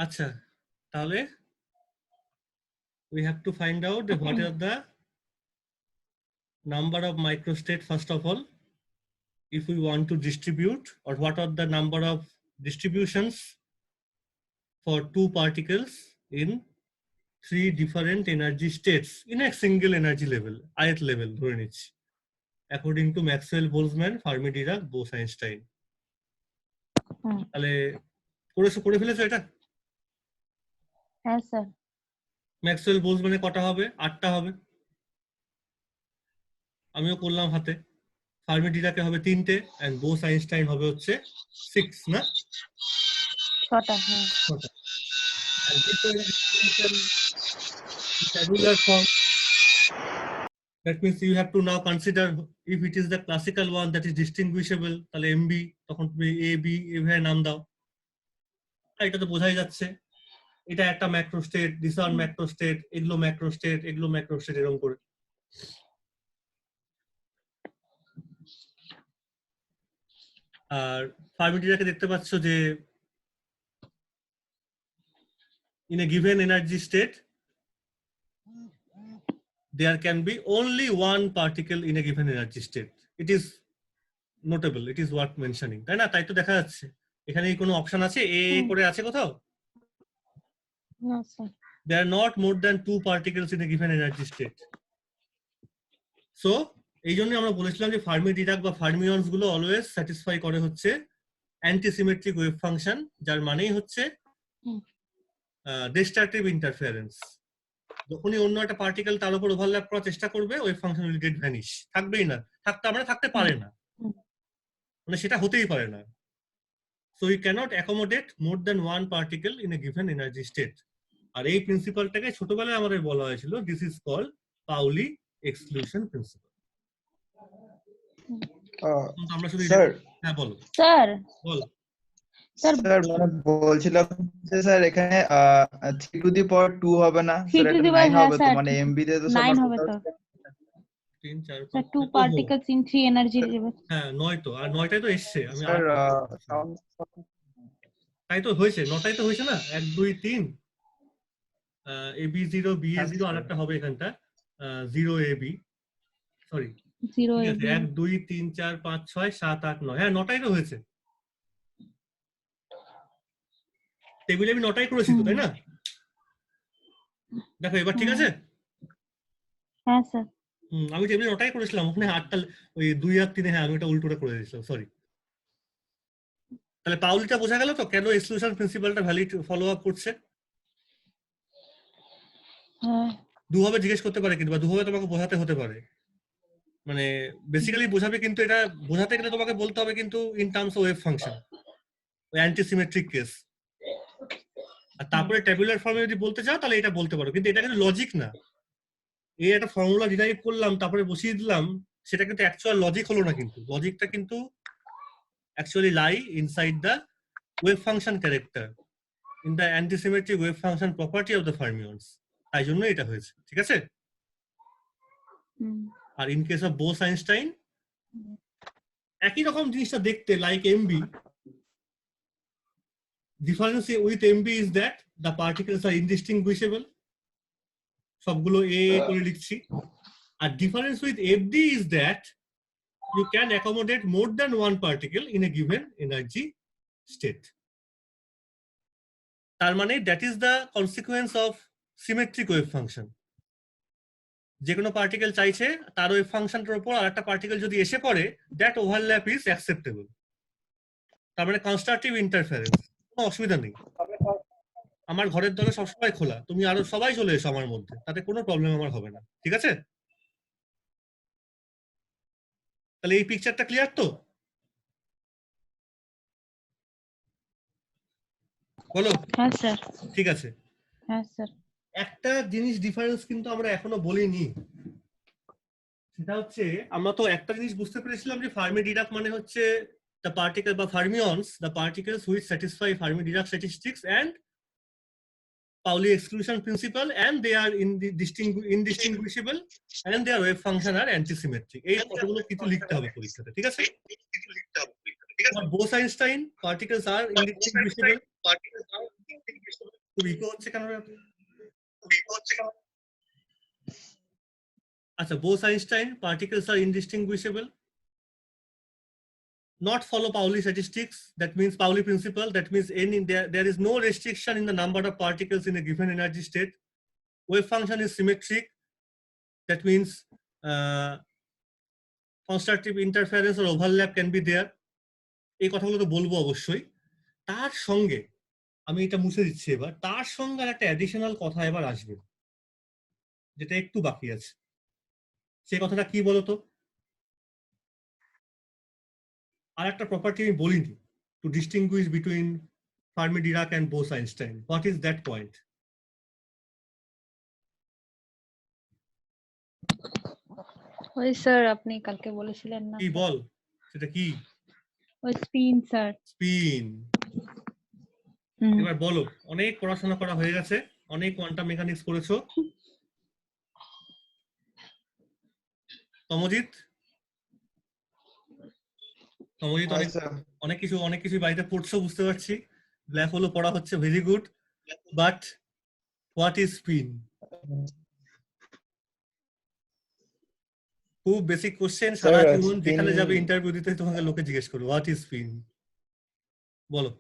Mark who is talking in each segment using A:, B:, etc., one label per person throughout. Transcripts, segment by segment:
A: আচ্ছা, তাহলে we have to find out what are the number of microstate first of all, if we want to distribute, or what are the number of distributions for two particles in three different energy states in a single energy level, ith level ধরে নিচ্ছি, according to Maxwell, Boltzmann, Fermi, Dirac, Bose-Einstein. তাহলে করে ফেলেছো এটা?
B: হ্যাঁ sir.
A: Maxwell বোলজম্যানে কটা হবে? 8টা হবে। আমিও করলাম হাতে। ফার্মি ডিরাকে হবে 3টে, এন্ড বোস-আইনস্টাইন হবে হচ্ছে 6, না?
B: 6টা। হ্যাঁ।
A: 6টা। And this is in tabular form. That means you have to now consider if it is the classical one that is distinguishable, তাহলে MB, তখন তুমি AB এভাবে নাম দাও। এটা তো বোঝাই যাচ্ছে। এটা একটা ম্যাক্রোস্টেট, দিস ওয়ান ম্যাক্রোস্টেট, এগুলো ম্যাক্রোস্টেট, এগুলো ম্যাক্রোস্টেট, এরকম করে। আর ফার্মি ডিরাকে দেখতে পাচ্ছ যে in a given energy state there can be only one particle in a given energy state. It is notable, it is worth mentioning, তাই না? তাই তো দেখা যাচ্ছে এখানে কি কোনো অপশন আছে এ করে আছে কোথাও?
B: না sir.
A: There are not more than two particles in a given energy state. So এই জন্য আমরা বলেছিলাম যে ফার্মি ডিরাক বা ফার্মিয়নস গুলো অলওয়েজ স্যাটিসফাই করে হচ্ছে অ্যান্টিসিমেট্রিক ওয়েভ ফাংশন, যার মানেই হচ্ছে ডিস্ট্রাকটিভ ইন্টারফারেন্স। যখনই অন্য একটা পার্টিকেল তার উপর ওভারল্যাপ করার চেষ্টা করবে, wave function will get vanish, থাকবেই না, থাকতে পারে না, মানে সেটা হতেই পারে না। So you cannot accommodate more than one particle in a given energy state. আর এই প্রিন্সিপালটাকে ছোটবেলায় আমাদের বলা হয়েছিল, this is called Pauli exclusion principle. আমরা শুধু হ্যাঁ বলো
B: স্যার।
A: বলো
C: স্যার মানে বলছিলাম যে স্যার এখানে 3 টু দি পাওয়ার 2 হবে না স্যার, এটা 9 হবে তো, মানে এমবি তে তো
B: 9 হবে তো।
A: 3 4
B: sir 2 particles in 3 energy level।
A: হ্যাঁ 9 তো, আর 9টাই তো এসছে। আমি
C: স্যার
A: তাই তো হয়েছে, 9টাই তো হয়েছে না? 1 2 3 AB0 BA0, আর একটা হবে এখানটা 0AB, সরি
B: 0AB
A: 1 2 3 4 5 6 7 8 9, হ্যাঁ 9টাই তো হয়েছে। টেবিলে আমি 9টাই করেছি তো, তাই না? দেখো এবার ঠিক আছে?
B: হ্যাঁ স্যার।
A: আমি টেবিলে 9টাই করেছিলাম, ওখানে 8টা ওই 2 আর 3 হ্যাঁ আমি এটা উল্টোটা করে দিয়েছিলাম, সরি। তাহলে পাউলিটা বোঝা গেল তো কেন এক্সক্লুশন প্রিন্সিপালটা ভ্যালিড ফলো আপ করছে?
B: হ্যাঁ।
A: দুভাবে জিজ্ঞেস করতে পারে, কিন্তু বা দুভাবে তোমাকে বোঝাতে হতে পারে, মানে বেসিক্যালি বোঝাবে, কিন্তু এটা বোঝাতে গেলে তোমাকে বলতে হবে কিন্তু in terms of wave function, antisymmetric case. আর তারপরে ট্যাবুলার ফর্মে যদি বলতে চাও তাহলে এটা বলতে পারো, কিন্তু এটা কিন্তু লজিক না। এই একটা ফর্মুলা ডিরাইভ করলাম তারপরে বসিয়ে দিলাম, সেটা কিন্তু অ্যাকচুয়াল লজিক হলো না। কিন্তু লজিকটা কিন্তু actually lie inside the wave function character, in the antisymmetric wave function property of the fermions. তাই জন্য এটা হয়েছে, ঠিক আছে? আর ইন কেস অফ বোস-আইনস্টাইন একই রকম জিনিসটা দেখতে, like MB. Difference with MB is that the particles are indistinguishable, সবগুলো এ করে লিখছি। আর difference with FD is that you can accommodate more than one particle in a given energy state. তার মানে that is the consequence of symmetric wave function. যে কোনো particle চাইছে তার wave ফাংশনটার উপর আরেকটা পার্টিকেল যদি এসে পড়ে, that overlap is acceptable. তার মানে কনস্ট্রাকটিভ ইন্টারফারেন্স, কোনো অসুবিধা নেই। আমার ঘরের দরজা সবসময় খোলা, তুমি আরো সবাই চলে এসো আমার মধ্যে, তাতে কোনো প্রবলেম আমার হবে না, ঠিক আছে? তাহলে এই পিকচারটা ক্লিয়ার তো? বলো।
B: হ্যাঁ স্যার।
A: ঠিক আছে।
B: হ্যাঁ স্যার।
A: একটা জিনিস ডিফারেন্স কিন্তু আমরা এখনো বলিনি, সেটা হচ্ছে আমরা তো একটা জিনিস বুঝতে পেরেছিলাম যে ফার্মি ডিরাক মানে হচ্ছে the particle বা fermions, the particles which satisfy Fermi Dirac statistics and Pauli exclusion principle, and they are indistinguishable, and their wave function are antisymmetric. এই কথাগুলো কিছু লিখতে হবে পরীক্ষাতে, ঠিক আছে? Bose-Einstein particles are indistinguishable. খুব ইকো হচ্ছে কেন রে? আচ্ছা, Bose-Einstein particles are indistinguishable. Not follow Pauli statistics, that means Pauli principle, that means there is no restriction in the number of particles in a given energy state. Wave function is symmetric, that means constructive interference or overlap can be there. এই কথাগুলো তো বলবো অবশ্যই। তার সঙ্গে আমি এটা মুছে দিচ্ছি এবার, তার সঙ্গে আর একটা অ্যাডিশনাল কথা এবার আসবে যেটা একটু বাকি আছে। সেই কথাটা কি বলতো? আর একটা প্রপার্টি আমি বলিনি, to distinguish between Fermi Dirac and Bose-Einstein. What is that point?
B: ওই স্যার আপনি কালকে বলেছিলেন না,
A: কি বল, সেটা কি?
B: ওই স্পিন স্যার।
A: স্পিন। এবার বলো, অনেক পড়াশোনা করা হয়ে গেছে, অনেক কোয়ান্টাম মেকানিক্স পড়েছো। তমজিৎ অনেক কিছু বাড়িতে পড়ছো বুঝতে পারছি। ব্ল্যাক হোলও পড়া হচ্ছে, very good, but what is spin? খুব বেসিক কোশ্চেন, সারা জীবন যেখানে যাবে ইন্টারভিউ দিতে তোমাকে লোকে জিজ্ঞেস করবে হোয়াট ইজ স্পিন, বলো।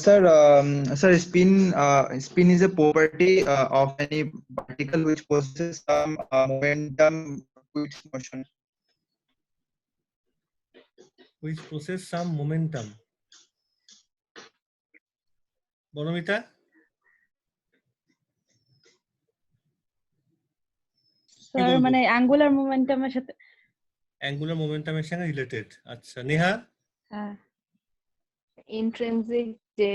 C: Sir, spin is a property of any particle which possesses some momentum with motion.
A: Which possess some momentum. Banamita?
B: Sir মানে অ্যাঙ্গুলার মোমেন্টামের সাথে,
A: অ্যাঙ্গুলার মোমেন্টামের সঙ্গে রিলেটেড। আচ্ছা, নেহা?
B: হ্যাঁ
D: ইন্ট্রিনসিক যে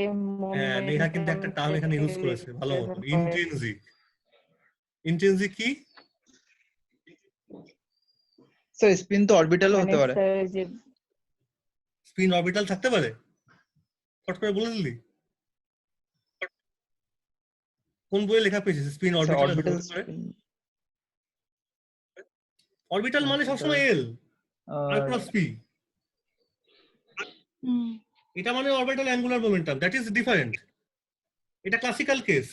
A: হ্যাঁ, নেহা কিন্তু একটা টার্ম এখানে ইউজ করেছে ভালো মতো, ইন্ট্রিনসিক। ইন্ট্রিনসিক কি?
C: স্যার স্পিন তো অরবিটালও হতে পারে।
A: স্পিন অরবিটাল থাকতে পারে? ফট করে বলে দিলি। কোন বইয়ে লেখা পেয়েছিস স্পিন অরবিটাল হতে পারে? অরবিটাল মানে সবসময় এল আর ক্রস পি। এটা মানে orbital angular momentum, that is different. এটা ক্লাসিক্যাল কেস,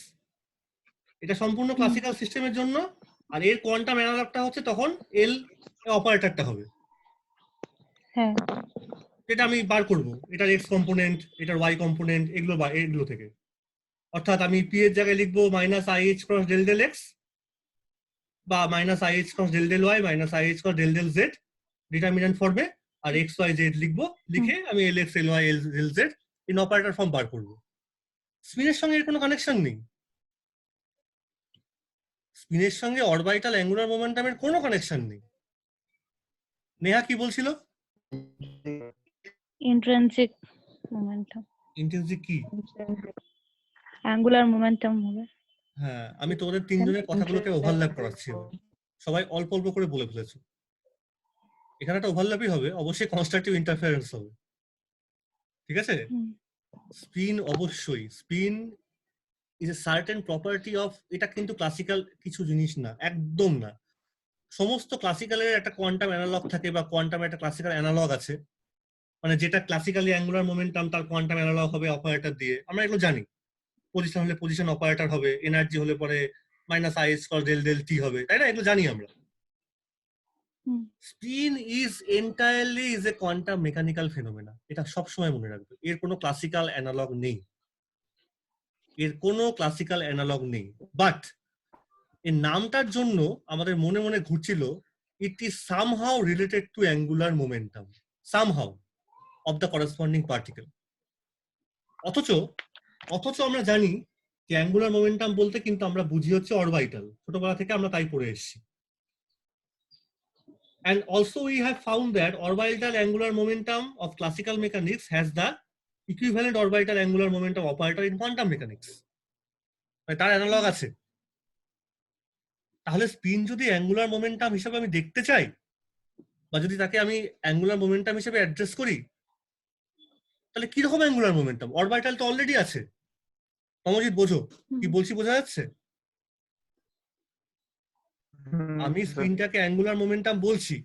A: এটা সম্পূর্ণ ক্লাসিক্যাল সিস্টেমের জন্য। আর এর কোয়ান্টাম অ্যানালগটা হচ্ছে তখন এল অপারেটরটা হবে,
B: হ্যাঁ
A: যেটা আমি বার করব, এটার এক্স কম্পোনেন্ট, এটার ওয়াই কম্পোনেন্ট, এগুলো থেকে। অর্থাৎ আমি পি এর জায়গায় লিখবো minus I H cross del del x, বা minus I H cross del del Y, minus I H cross del del Z determinant ফর্মে, আর এক্স ওয়াই জেড লিখবো, লিখে আমি L X L Y L L Z in operator form বার করবো। স্পিনের সঙ্গে এর কোনো কানেকশন নেই। স্পিনের সঙ্গে অরবিটাল অ্যাঙ্গুলার মোমেন্টামের কোনো কানেকশন নেই। নেহা কি বলছিল?
B: Intrinsic momentum.
A: ইন্ট্রিনসিক কি?
B: অ্যাঙ্গুলার মোমেন্টাম হবে।
A: হ্যাঁ, আমি তোমাদের তিনজনের কথাগুলোকে ওভারল্যাপ করাচ্ছি, সবাই অল্প অল্প করে বলে ফেলেছো। এখানে একটা ওভারল্যাপই হবে, অবশ্যই কনস্ট্রাকটিভ ইন্টারফারেন্স হবে, ঠিক আছে? স্পিন অবশ্যই, spin is a certain property of, এটা কিন্তু ক্লাসিক্যাল কিছু জিনিস না, একদম না। সমস্ত ক্লাসিক্যালের একটা কোয়ান্টাম অ্যানালগ থাকে, বা কোয়ান্টামের একটা ক্লাসিক্যাল অ্যানালগ আছে, মানে যেটা ক্লাসিক্যালি অ্যাঙ্গুলার মোমেন্টাম তার কোয়ান্টাম অ্যানালগ হবে অপারেটর দিয়ে, আমরা এগুলো জানি। পজিশন হলে পজিশন অপারেটর হবে, এনার্জি হলে পরে minus i square del del t হবে, তাই না? এগুলো জানি আমরা। Spin is entirely is a quantum mechanical phenomena, এটা সবসময় মনে রাখবে। এর কোনো ক্লাসিক্যাল অ্যানালগ নেই, এর কোনো ক্লাসিক্যাল অ্যানালগ নেই। বাট এর নামটার জন্য আমাদের মনে মনে ঘুরছিল it is somehow related to angular momentum, somehow of the corresponding particle. অথচ আমরা জানি যে অ্যাঙ্গুলার মোমেন্টাম বলতে কিন্তু আমরা বুঝি হচ্ছে অরবিটাল, ছোটবেলা থেকে আমরা তাই পড়ে এসেছি। And also we have found that orbital angular momentum of classical mechanics has the equivalent orbital angular momentum operator in quantum mechanics. তার অ্যানালগ আছে। তাহলে স্পিন যদি অ্যাঙ্গুলার মোমেন্টাম হিসেবে আমি দেখতে চাই, বা যদি তাকে আমি অ্যাঙ্গুলার মোমেন্টাম হিসেবে অ্যাড্রেস করি, তাহলে কি রকম অ্যাঙ্গুলার মোমেন্টাম? অরবিটাল তো অলরেডি আছে। অমজিৎ বোঝো কি বলছি, বোঝা যাচ্ছে? আমি স্পিনটাকে অ্যাঙ্গুলার মোমেন্টাম বলছি,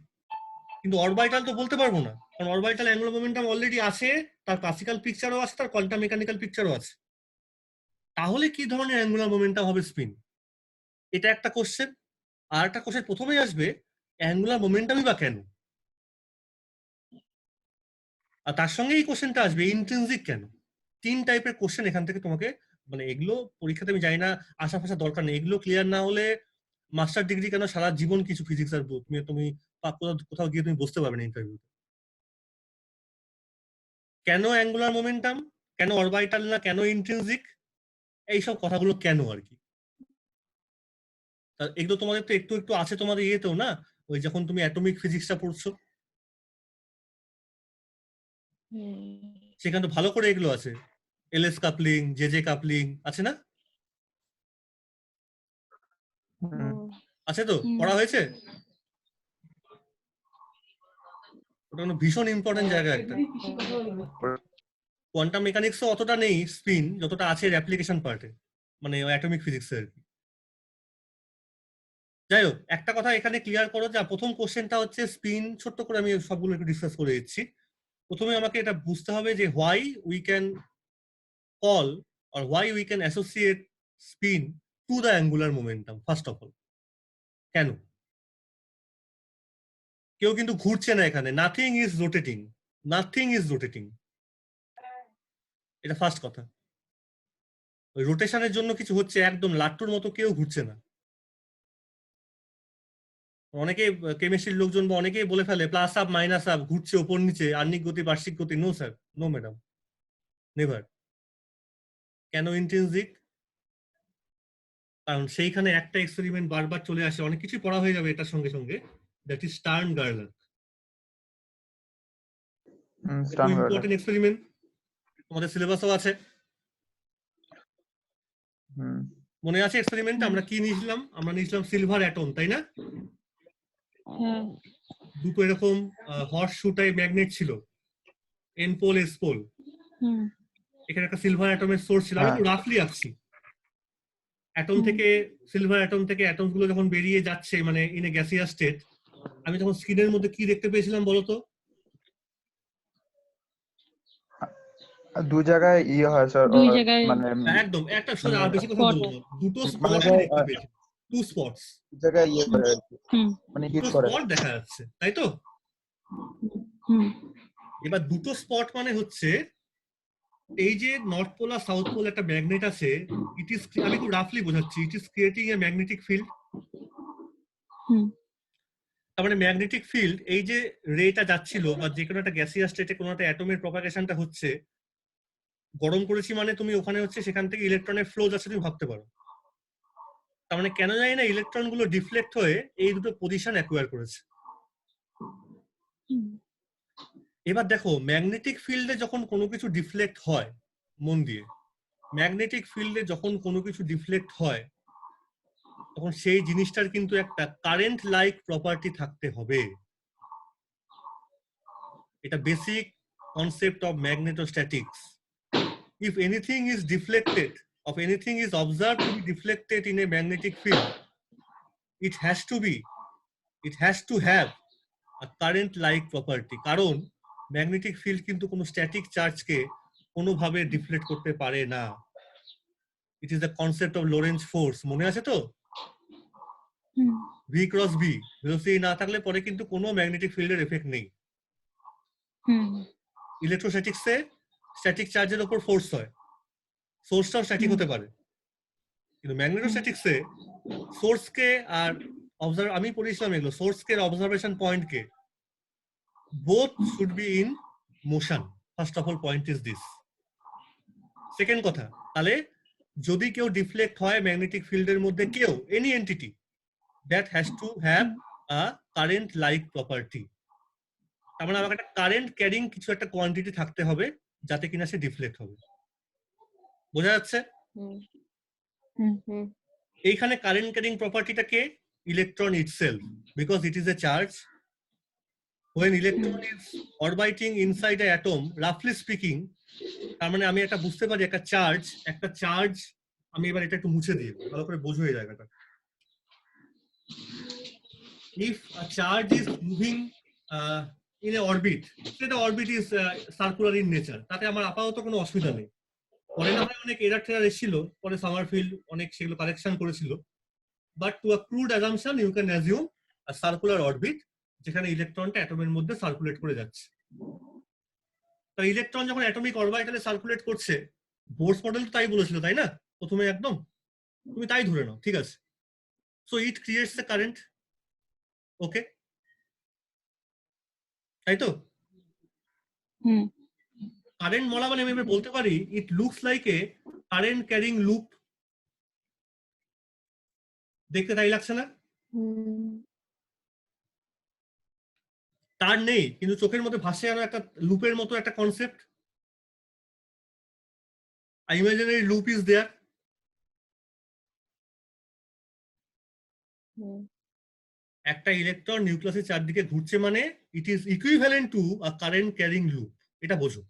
A: কিন্তু অরবিটাল তো বলতে পারবো না, কারণ অরবিটাল অ্যাঙ্গুলার মোমেন্টাম অলরেডি আছে, তার ক্লাসিক্যাল পিকচারও আছে, তার কোয়ান্টাম মেকানিক্যাল পিকচারও আছে। তাহলে কি ধরনের অ্যাঙ্গুলার মোমেন্টাম হবে স্পিন? এটা একটা কোশ্চেন। আর একটা কোশ্চেন প্রথমেই আসবে, অ্যাঙ্গুলার মোমেন্টামই বা কেন? আর তার সঙ্গে এই কোশ্চেনটা আসবে, ইন্ট্রিনসিক কেন? 3 টাইপের কোশ্চেন এখান থেকে তোমাকে, মানে এগুলো পরীক্ষাতে আমি জানি না, আশা ফাশা দরকার নেই, এগুলো ক্লিয়ার না হলে মাস্টার ডিগ্রি কেন, সারা জীবন কিছু ফিজিক্স আর তুমি কোথাও গিয়ে তুমি বসতে পারবে না ইন্টারভিউতে। কেন অ্যাঙ্গুলার মোমেন্টাম, কেন অরবিটাল না কেন ইন্ট্রিনসিক, এইসব কথাগুলো কেন আর কি। এগুলো তোমাদের তো একটু একটু আছে তোমাদের ইয়েতেও না, ওই যখন তুমি অ্যাটমিক ফিজিক্সটা পড়ছো সেখানে তো ভালো করে এগুলো আছে, এলএস কাপলিং, জে কাপলিং আছে না? আছে তো, পড়া হয়েছে? ওটা ভীষণ ইম্পর্টেন্ট জায়গা একটা। কোয়ান্টাম মেকানিক্সও অতটা নেই স্পিন যতটা আছে অ্যাপ্লিকেশন পার্টে, মানে অ্যাটমিক ফিজিক্স আর কি। যাই হোক, একটা কথা এখানে ক্লিয়ার করো, যা প্রথম কোশ্চেনটা হচ্ছে স্পিন, ছোট্ট করে আমি সবগুলো একটু ডিসকাস করে দিচ্ছি। প্রথমে আমাকে এটা বুঝতে হবে যে why we can call or why we can associate spin to the angular momentum, first of all. কেন? কেউ কিন্তু ঘুরছে না এখানে, nothing is rotating, nothing is rotating, এটা ফার্স্ট কথা। ওই রোটেশনের জন্য কিছু হচ্ছে, একদম লাট্টুর মতো কেউ ঘুরছে না। অনেকে কেমিস্ট্রির লোকজন বা অনেকেই বলে ফেলে প্লাস আপ মাইনাস আপ, ঘুরছে ওপর নিচে, আহ্নিক গতি বার্ষিক গতি। No sir, no madam, never. কেন ইন্ট্রিনসিক? কারণ সেইখানে একটা এক্সপেরিমেন্ট বারবার চলে আসে, অনেক কিছু পড়া হয়ে যাবে এটার সঙ্গে সঙ্গে, দ্যাট ইজ স্টার্ন গার্লার। ইম্পর্টেন্ট এক্সপেরিমেন্ট, তোমাদের সিলেবাসও আছে, মনে আছে এক্সপেরিমেন্ট আমরা কি নিয়েছিলাম? আমরা নিয়েছিলাম সিলভার অ্যাটম, তাই না? দুটো এরকম হর্স শু টাইপ ম্যাগনেট ছিল, এন পোল এস পোল। এখানে একটা সিলভার অ্যাটমের সোর্স ছিল। আমি একটু রাফলি আঁকছি। অ্যাটম থেকে, সিলভার অ্যাটম থেকে অ্যাটমস গুলো যখন বেরিয়ে যাচ্ছে, মানে ইন এ গ্যাসিয়াস স্টেট, আমি তখন স্ক্রিনের মধ্যে কি দেখতে পেয়েছিলাম বলতো?
C: দু জায়গায় ইয়ে হয় স্যার,
B: দুই জায়গায়
C: মানে
A: একদম একটা, আর বেশি কথা বলবো না, দুটো স্পট
C: মানে
A: আমি দেখতে পেয়েছি, টু স্পটস,
C: জায়গায় ইয়ে করে আর কি, মানে হিট
A: দুটো
C: করে।
A: স্পট দেখা যাচ্ছে, তাই তো? এবার দুটো স্পট মানে হচ্ছে, এই যে নর্থ পোল আর সাউথ পোল একটা ম্যাগনেট আছে, ইট ইজ, আমি একটু রাফলি বোঝাচ্ছি, it is creating a magnetic field. তার মানে ম্যাগনেটিক ফিল্ড, এই যে রেটা যাচ্ছিল বা যে কোনো একটা গ্যাসিয়াস স্টেটে কোনো একটা অ্যাটমের প্রপাগেশনটা হচ্ছে, গরম করেছি মানে তুমি ওখানে হচ্ছে সেখান থেকে ইলেকট্রনের ফ্লো যাচ্ছে, তুমি ভাবতে পারো। তার মানে কেন জানি না ইলেকট্রন গুলো ডিফ্লেক্ট হয়ে এই দুটো পজিশন অ্যাকোয়ার করেছে। এবার দেখো, ম্যাগনেটিক ফিল্ডে যখন কোনো কিছু ডিফ্লেক্ট হয়, মন দিয়ে, ম্যাগনেটিক ফিল্ডে যখন কোনো কিছু ডিফ্লেক্ট হয়, তখন সেই জিনিসটার কিন্তু একটা কারেন্ট লাইক প্রপার্টি থাকতে হবে। এটা basic concept of magnetostatics. If anything is deflected, if anything is observed to be deflected in a magnetic field, it has to have a current like property, কারণ ম্যাগনেটিক ফিল্ড কিন্তু কোনো static চার্জকে কোনোভাবে deflect করতে পারে না। It is the concept of Lorentz force, মনে আছে তো? ভি ক্রস ভি, ভেলোসিটি না থাকলে পরে কিন্তু কোনো ম্যাগনেটিক ফিল্ডের এফেক্ট নেই। ইলেকট্রোস্ট্যাটিক্সে স্ট্যাটিক চার্জের উপর ফোর্স হয়, সোর্সটাও স্ট্যাটিক হতে পারে, কিন্তু ম্যাগনেটোস্ট্যাটিক্সে সোর্সকে আর অবজার্ভ, আমি পড়েছিলাম এগুলো, সোর্সকে আর অবজারভেশন পয়েন্টকে, both should be in motion. First of all point is this. Second কথা, তাহলে যদি কেউ ডিফ্লেক্ট হয় ম্যাগনেটিক ফিল্ডের মধ্যে, কেউ, any entity, that has to have a current like property. তার মানে আমাকে একটা কারেন্ট ক্যারিং কিছু একটা কোয়ান্টিটি থাকতে হবে যাতে কিনা সে ডিফ্লেক্ট হবে। বোঝা যাচ্ছে? এইখানে কারেন্ট ক্যারিং প্রপার্টিটা কে? Electron itself, because it is a charge. When electron is orbiting inside an atom, roughly speaking, তার মানে আমি একটা বুঝতে পারি একটা চার্জ, আমি এবার এটা একটু মুছে দিই ভালো করে বোঝো এই জায়গাটা। If a charge is moving in a orbit, সেটা orbit is circular in nature, তাতে আমার আপাতত কোনো অসুবিধা নেই। পরে না হয় অনেক এরার টেরার এসেছিল, পরে সামারফিল্ড অনেক সেগুলো কারেকশন করেছিল, but to a crude assumption you can assume a circular orbit যেখানে ইলেকট্রনটা অ্যাটমের মধ্যে সার্কুলেট করে যাচ্ছে। তো ইলেকট্রন যখন অ্যাটমিক অরবিটালে সার্কুলেট করছে, বোরস মডেল তো তাই বলেছিল, তাই না? প্রথমে একদম তুমি তাই ধরে নাও, ঠিক আছে? So it creates a current, okay, তাই তো?
B: হুম
A: কারেন্ট বলা মানে আমি এবার বলতে পারি it looks like a current carrying loop. দেখতে তাই লাগছে না?
B: হুম
A: তার নেই, কিন্তু চোখের মধ্যে ভাসে আরো একটা লুপের মতো একটা concept. Imaginary loop is there.
B: হুম
A: একটা ইলেকট্রন নিউক্লিয়াসের চারদিকে ঘুরছে মানে it is equivalent to a current carrying loop, এটা বোঝো।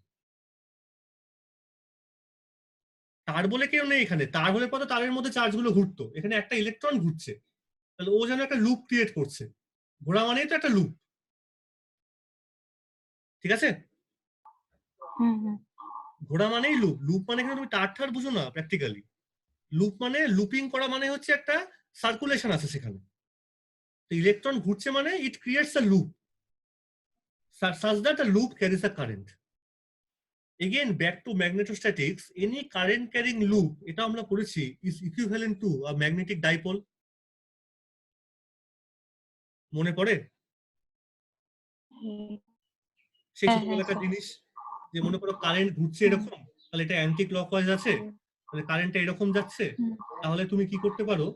A: তার বলে কেউ নেই এখানে, তার হলে পরে তারের মধ্যে চার্জগুলো ঘুরতো, এখানে একটা ইলেকট্রন ঘুরছে, তাহলে ও যেন একটা লুপ ক্রিয়েট করছে। ঘোরা মানেই তো একটা লুপ, ঠিক আছে?
B: হুম হুম
A: ঘোরা মানেই লুপ, লুপ মানে কিন্তু তুমি তার ঠার বুঝো না প্র্যাকটিক্যালি। লুপ মানে লুপিং করা মানে হচ্ছে একটা সার্কুলেশন আছে সেখানে। তো ইলেকট্রন ঘুরছে মানে it creates a loop such that a loop carries a current. Again, back to magnetostatics, any current carrying loop, এটা আমরা পড়েছি, is equivalent to a magnetic dipole. মনে পড়ে
B: হুম,
A: সেই
B: হ্যাঁ হ্যাঁ
A: ছোটবেলাকার
B: স্যার।
A: জিনিস, যে মনে করো কারেন্ট ঘুরছে এরকম, তাহলে এটা অ্যান্টি ক্লকওয়াইজ আছে, তাহলে কারেন্টটা এরকম যাচ্ছে,
B: হুম
A: তাহলে তুমি কি করতে পারো,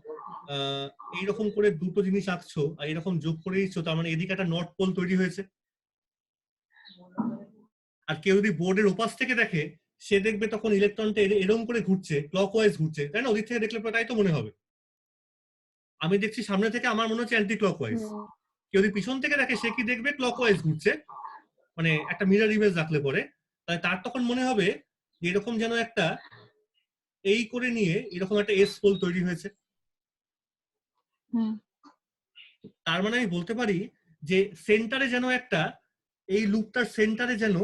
A: এইরকম করে দুটো জিনিস আঁকছো আর এরকম যোগ করে দিচ্ছ, তার মানে এদিকে একটা নর্থ পোল তৈরি হয়েছে। আর কেউ যদি বোর্ডের ওপাশ থেকে দেখে, সে দেখবে তখন ইলেকট্রনটা এরকম করে ঘুরছে, ক্লকওয়াইজ ঘুরছে, তাই না? ওদিক থেকে দেখলে পরে তাই তো মনে হবে। আমি দেখছি সামনে থেকে, আমার মনে হচ্ছে অ্যান্টি ক্লকওয়াইজ।
B: হুম
A: কেউ যদি পিছন থেকে দেখে, সে কি দেখবে? ক্লকওয়াইজ ঘুরছে, মানে একটা মিরর ইমেজ রাখলে পরে, তাই তার তখন মনে হবে যে এরকম যেন একটা এই করে নিয়ে এরকম একটা এস পোল তৈরি হয়েছে।
B: হুম
A: তার মানে আমি বলতে পারি যে সেন্টারে যেন একটা, এই লুপটার সেন্টারে যেন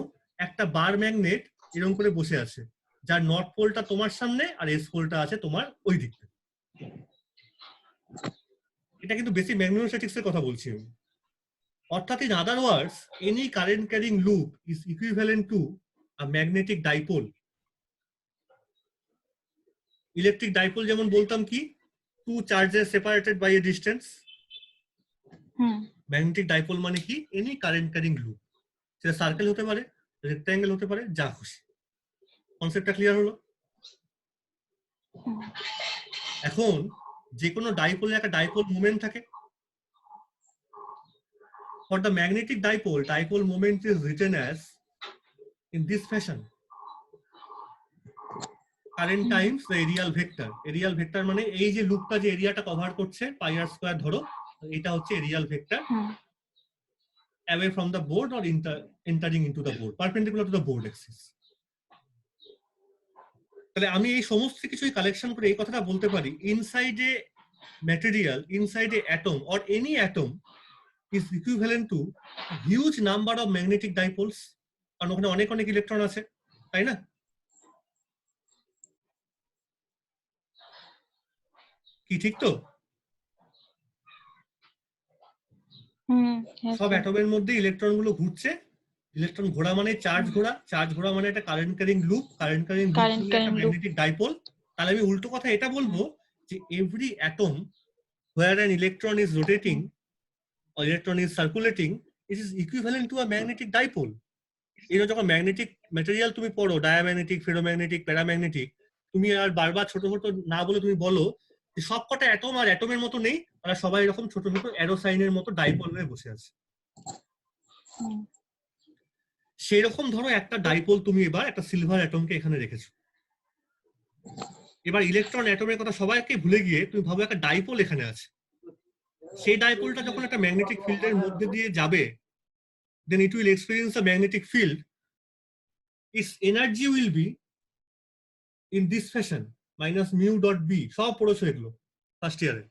A: একটা বার ম্যাগনেট এরকম করে বসে আছে, যার নর্থ পোলটা তোমার সামনে আর এস পোলটা আছে তোমার ওই দিকটা। এটা কিন্তু বেসিক ম্যাগনেটোস্ট্যাটিক্স এর কথা বলছি আমি। অর্থাৎ in other words, any current carrying loop is equivalent to a magnetic dipole. Electric dipole যেমন বলতাম কি, two charges separated by a distance.
B: Hmm
A: magnetic dipole মানে কি? এনি কারেন্ট ক্যারিং লুপ, সেটা সার্কেল হতে পারে, রেক্ট্যাঙ্গেল হতে পারে, যা খুশি। কনসেপ্টটা ক্লিয়ার হলো?
B: হুম
A: এখন যে কোনো ডাইপোলে একটা ডাইপোল মোমেন্ট থাকে। For the magnetic dipole, dipole moment is written as in this fashion, current times the areal vector. Areal vector মানে এই যে লুপটা যে এরিয়াটা কভার করছে, পাই আর স্কয়ার ধরো, এটা হচ্ছে areal vector
B: hmm
A: away from the board or entering into the board, perpendicular to the board axis. তাহলে আমি এই সমস্ত কিছুই কালেকশন করে এই কথাটা বলতে পারি, inside A material, inside A atom or any atom is equivalent to a huge number of magnetic dipoles, কারণ ওখানে অনেক অনেক ইলেকট্রন আছে, তাই না? কি ঠিক তো?
B: হুম হ্যাঁ
A: সব
B: স্যার।
A: অ্যাটমের মধ্যে ইলেকট্রন গুলো ঘুরছে, ইলেকট্রন ঘোরা মানে চার্জ ঘোরা, চার্জ ঘোরা মানে একটা current carrying loop, current carrying loop
B: current
A: মানে একটা
B: ক্যারিং লুপ।
A: Magnetic dipole. তাহলে আমি উল্টো কথা এটা বলবো যে every atom where an electron is rotating or electron is circulating, it is equivalent to a magnetic dipole. এটা যখন ম্যাগনেটিক ম্যাটেরিয়াল তুমি পড়ো, ডায়াম্যাগনেটিক, ফেরোম্যাগনেটিক, প্যারাম্যাগনেটিক, তুমি আর বারবার ছোট ছোট না বলে তুমি বলো যে সব কটা অ্যাটম আর অ্যাটমের মতো নেই, তারা সবাই এরকম ছোট ছোট অ্যারো সাইনের মতো ডাইপোল হয়ে বসে আছে।
B: হুম
A: সেই রকম ধরো একটা ডাইপোল তুমি এবার একটা সিলভার অ্যাটমকে এখানে রেখেছো। এবার ইলেকট্রন অ্যাটমের কথা সবাইকে ভুলে গিয়ে তুমি ভাবো একটা ডাইপোল এখানে আছে। সেই ডাইপোলটা যখন একটা ম্যাগনেটিক ফিল্ডের মধ্যে দিয়ে যাবে, then it will experience a magnetic field. Its energy will be in this fashion, minus mu dot b. সব পড়েছো এগুলো ফার্স্ট ইয়ারে।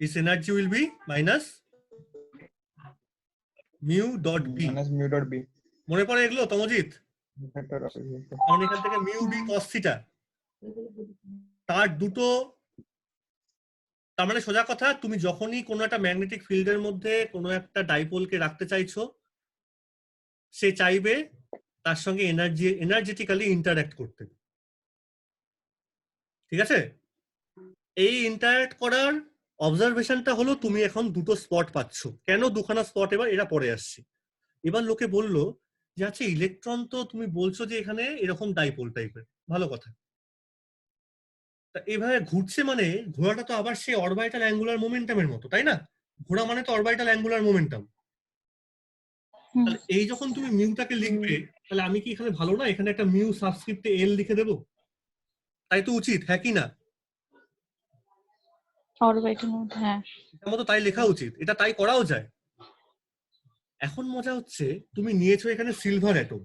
A: Its energy will be minus mu dot B.
C: minus mu dot b
A: মনে পড়ে এগুলো Tamajit?
C: factor of it.
A: কারণ এখান থেকে মিউ বি কস থিটা, তার দুটো, তার মানে সোজা কথা, তুমি যখনই কোনো একটা ম্যাগনেটিক ফিল্ডের মধ্যে কোনো একটা ডাইপোলকে রাখতে চাইছো, সে চাইবে তার সঙ্গে এনার্জেটিক্যালি ইন্টারঅ্যাক্ট করতে। ঠিক আছে? এই ইন্টারঅ্যাক্ট করার অবজারভেশনটা হলো তুমি এখন দুটো স্পট পাচ্ছ। কেন দুখানা স্পট এবার এটা পরে আসছি। এবার লোকে বললো যে আচ্ছা ইলেকট্রন তো তুমি বলছো যে এখানে এরকম ডাইপোল টাইপের, ভালো কথা, তা এভাবে ঘুরছে মানে ঘোরাটা তো আবার সেই অরবিটাল অ্যাঙ্গুলার মোমেন্টামের মতো, তাই না? ঘোরা মানে তো অরবিটাল অ্যাঙ্গুলার মোমেন্টাম। তাহলে এই যখন তুমি মিউটাকে লিখবে, তাহলে আমি কি এখানে ভালো না এখানে একটা মিউ সাবস্ক্রিপ্টে এল লিখে দেবো? তাই তো উচিত, হ্যাঁ কি না?
B: অরবিটাল মোড, হ্যাঁ
A: এটার মতো তাই লেখা উচিত, এটা তাই করাও যায়। এখন মজা হচ্ছে তুমি নিয়েছো এখানে সিলভার অ্যাটম,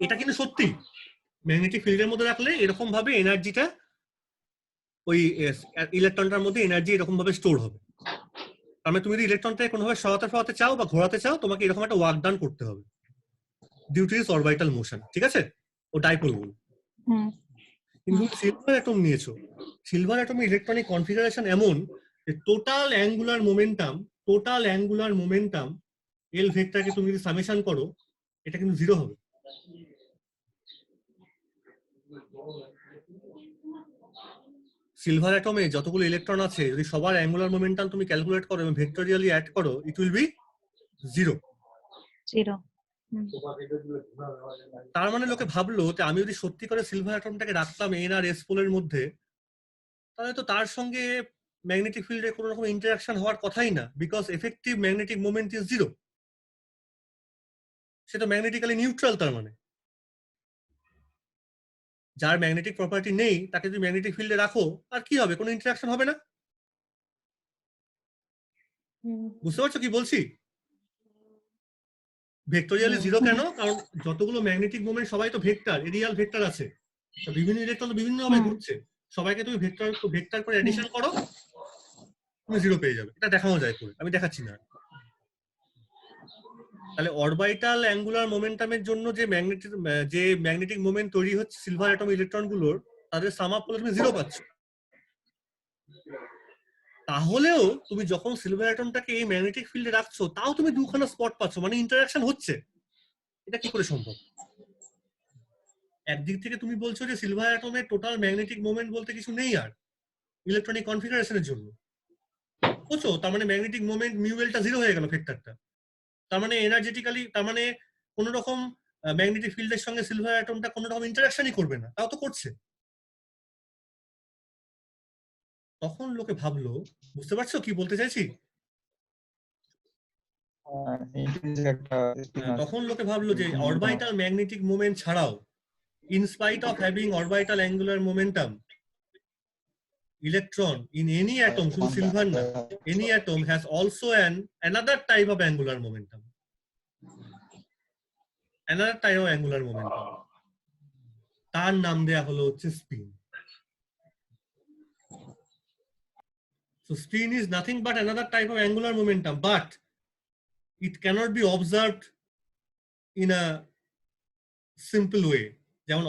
A: এটা কিন্তু সত্যি ম্যাগনেটিক ফিল্ডের মধ্যে রাখলে এরকম ভাবে এনার্জিটা, ওই ইলেকট্রনটার মধ্যে এনার্জি এরকম ভাবে স্টোর হবে। তার মানে তুমি যদি ইলেকট্রনটাকে কোনোভাবে সরাতে চাও বা ঘোরাতে চাও, তোমাকে এরকম একটা ওয়ার্ক ডান করতে হবে due to its orbital motion. ঠিক আছে? ও ডাইপোল বল। কিন্তু সিলভার অ্যাটম নিয়েছো, সিলভার অ্যাটমের ইলেকট্রনিক কনফিগারেশন এমন যে টোটাল অ্যাঙ্গুলার মোমেন্টাম এল ভেক্টরকে তুমি যদি সামেশন করো, এটা কিন্তু 0 হবে। সিলভার অ্যাটমে যতগুলো ইলেকট্রন আছে যদি সবার অ্যাঙ্গুলার মোমেন্টাম তুমি ক্যালকুলেট করো এবং ভেক্টোরিয়ালি অ্যাড করো, ইট উইল বি 0। তার মানে লোকে ভাবলো যে আমি যদি সত্যি করে সিলভার অ্যাটমটাকে রাখতাম এন আর এস পোলের মধ্যে, তাহলে তো তার সঙ্গে ম্যাগনেটিক ফিল্ডে কোনো রকম ইন্টারাকশন হওয়ার কথাই না, because effective magnetic moment is 0। সে তো ম্যাগনেটিক্যালি নিউট্রাল। তার মানে যার ম্যাগনেটিক প্রপার্টি নেই তাকে যদি ম্যাগনেটিক ফিল্ডে রাখো, আর কি হবে? কোনো ইন্টারাকশন হবে না। বুঝতে পারছো কি বলছি? ভেক্টোরিয়ালি 0 কেন? কারণ যতগুলো ম্যাগনেটিক মোমেন্ট সবাই তো ভেক্টর, এরিয়াল ভেক্টর আছে, বিভিন্ন ইলেকট্রন বিভিন্ন ভাবে ঘুরছে, সবাইকে তুমি ভেক্টর করে এডিশন করো, তুমি 0 পেয়ে যাবে। এটা দেখানো যায় করে, আমি দেখাচ্ছি না। তাহলে অরবিটাল অ্যাঙ্গুলার মোমেন্টামের জন্য যে ম্যাগনেটিক মোমেন্ট তৈরি হচ্ছে সিলভার অ্যাটম ইলেকট্রন গুলোর, তাদের সাম আপ করলে তুমি 0 পাচ্ছ। তাহলেও তুমি যখন সিলভার অ্যাটমটাকে এই ম্যাগনেটিক ফিল্ডে রাখছো, তাও তুমি দুখানা স্পট পাচ্ছ, মানে ইন্টারাকশন হচ্ছে। এটা কি করে সম্ভব? একদিক থেকে তুমি বলছো যে সিলভার অ্যাটমের টোটাল ম্যাগনেটিক মোমেন্ট বলতে কিছু নেই আর ইলেকট্রনিক কনফিগারেশনের জন্য, বুঝছো? তার মানে ম্যাগনেটিক মোমেন্ট মিউএলটা 0 হয়ে গেল ভেক্টরটা। তার মানে এনার্জেটিক্যালি, তার মানে কোন রকম ম্যাগনেটিক ফিল্ডের সঙ্গে সিলভার অ্যাটমটা কোনো রকম ইন্টারাকশনই করবে না, তাও তো করছে। তখন লোকে ভাবলো, বুঝতে পারছো কি বলতে চাইছি? তখন লোকে ভাবলো যে অরবিটাল ম্যাগনেটিক মোমেন্ট ছাড়াও, in spite of having orbital angular momentum, electron in any atom, শুধু সিলভার না, any atom has also another type of angular momentum. তার নাম দেয়া হলো হচ্ছে spin. So spin is nothing but another type of angular momentum, but it cannot be observed in a simple way. যেমন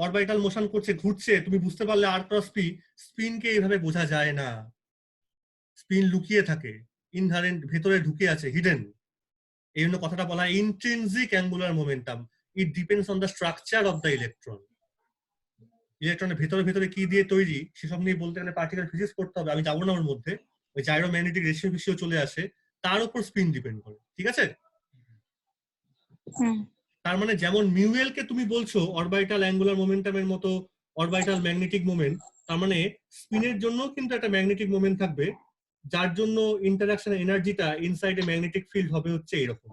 A: orbital motion করছে, ঘুরছে, তুমি বুঝতে পারলে আর ক্রস পি, স্পিনকে এইভাবে বোঝা যায় না। স্পিন লুকিয়ে থাকে, ইনহারেন্ট, ভেতরে ঢুকে আছে, হিডেন। এই জন্য কথাটা বলা হয় intrinsic angular momentum. It depends on the structure of the electron. ইলেকট্রনের ভেতরে কি দিয়ে তৈরি সেসব নিয়ে বলতে গেলে পার্টিকেল ফিজিক্স পড়তে হবে, আমি যাবো না ওর মধ্যে। ওই জাইরোম্যাগনেটিক রেশিও চলে আসে, তার উপর স্পিন ডিপেন্ড করে। ঠিক আছে? তার মানে যেমন মিউএল কে তুমি বলছো অরবিটাল অ্যাঙ্গুলার মোমেন্টামের মতো অরবিটাল ম্যাগনেটিক মোমেন্ট, তার মানে স্পিনের জন্য কিন্তু একটা ম্যাগনেটিক মোমেন্ট থাকবে, যার জন্য ইন্টারাকশন এনার্জিটা ইনসাইড এ ম্যাগনেটিক ফিল্ড হবে হচ্ছে এরকম।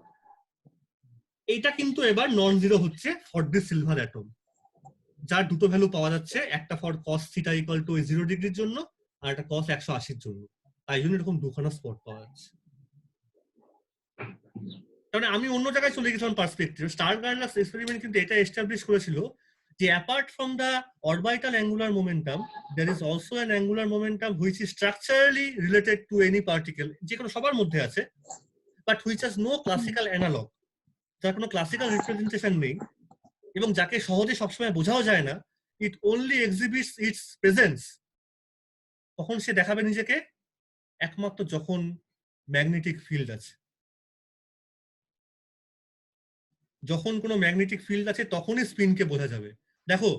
A: এইটা কিন্তু এবার নন জিরো হচ্ছে ফর দিস সিলভার অ্যাটম, যার দুটো ভ্যালু পাওয়া যাচ্ছে, একটা for cos theta equal to 0 ডিগ্রির জন্য, আর একটা cos 180 জন্য। তাই জন্য এরকম দুখানা স্পট পাওয়া যাচ্ছে। মানে আমি অন্য জায়গায় চলে গেছিলাম পার্সপেক্টিভ। স্টারগার্লাস এক্সপেরিমেন্ট কিন্তু এটা এস্টাবলিশ করেছিল যে apart from the orbital angular momentum there is also an angular momentum which is structurally related to any particle, যে কোনো সবার মধ্যে আছে, but which has no classical analog, যার কোনো ক্লাসিক্যাল রিপ্রেজেন্টেশন নেই এবং যাকে সহজে সবসময় বোঝাও যায় না, it only exhibits its presence, তখন সে দেখাবে নিজেকে একমাত্র যখন ম্যাগনেটিক ফিল্ড আছে। যখন কোনো ম্যাগনেটিক ফিল্ড আছে তখনই স্পিনকে বোঝা যাবে। দেখো